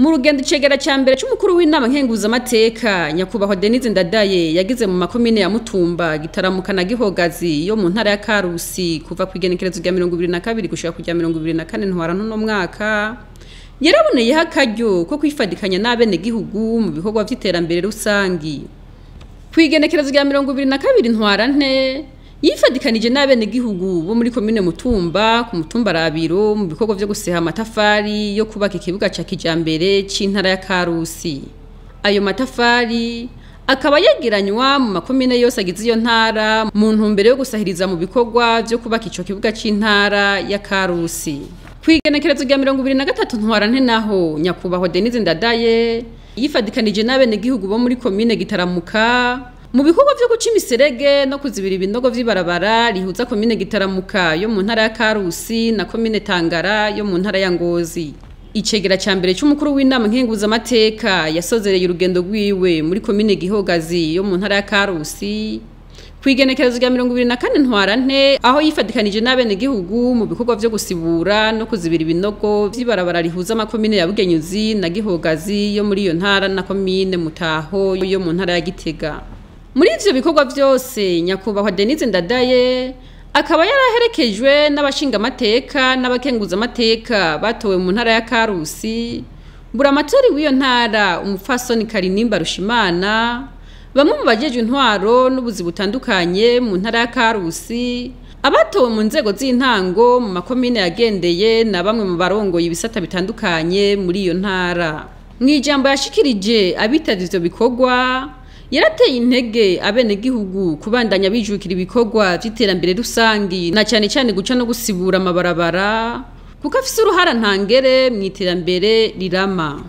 Mu rugendo Icegera ca mbere c'umukuru w'Inama Nkenguzamateka Nyakwubahwa Dénise NDADAYE yagize mu makomine ya Mutumba, Gitaramuka na Gihogazi yo mu ntara ya Karusi kuva kw'igenekerezo rya 2022 gushika ku rya 2024 Ntwarante no mwaka, yaraboneyeho akaryo ko kwifadikanya n'abenegihugu mu bikorwa vy'iterambere rusangi. Kw'igenekerezo rya 2022 Ntwarante yifadikanije n'abenegihugu bo muri komine Mutumba ku mutumba Rabiro mu bikorwa vyo guseha amatafari yo kubaka ikibuga ca kijambere c'intara ya Karusi. Ayo matafari akaba yegeranywa mu makomine yose agize iyo ntara mu ntumbero yo gusahiriza mu bikorwa vyo kubaka ico kibuga c'intara ya Karusi. Kw'igenekerezo rya 2023 Ntwarante naho Nyakwubahwa Dénise NDADAYE yifadikanije n'abenegihugu bo muri komine Gitaramuka mu bikorwa vyo guca imiserege no kuzibira ibinogo vy'ibarabara rihuza komine Gitaramuka yo mu ntara ya Karusi na komine Tangara yo mu ntara ya Ngozi. Icegera ca mbere c'umukuru w'Inama Nkenguzamateka yasozereye urugendo rwiwe muri komine Gihogazi yo mu ntara ya Karusi kw'igenekerezo rya 2024 Ntwarante aho yifadikanije n'abenegihugu mu bikorwa vyo gusibura no kuzibira ibinogo vy'ibarabara rihuza amakomine ya Bugenyuzi na Gihogazi yo muri iyo ntara na komine Mutaho yo mu ntara ya Gitega. Muri ivyo bikorwa vyose Nyakwubahwa Dénise NDADAYE akaba yaraherekejwe n'abashingamateka n'abakenguzamateka batowe mu ntara ya Karusi, buramatari w'iyo ntara umupfasoni Karinimba Rushimana, bamwe mu bajejwe intwaro n'ubuzi butandukanye mu ntara ya Karusi, abatowe mu nzego z'intango mu makomine yagendeye na bamwe mu barongoye ibisata bitandukanye muri iyo ntara. Mw'ijambo yashikirije abitavye ivyo bikorwa yarateye intege abenegihugu kubandanya bijukira ibikorwa vy'iterambere rusangi na cyane guca no gusibura amabarabara kuko afise uruhara ntangere mw'iterambere rirama.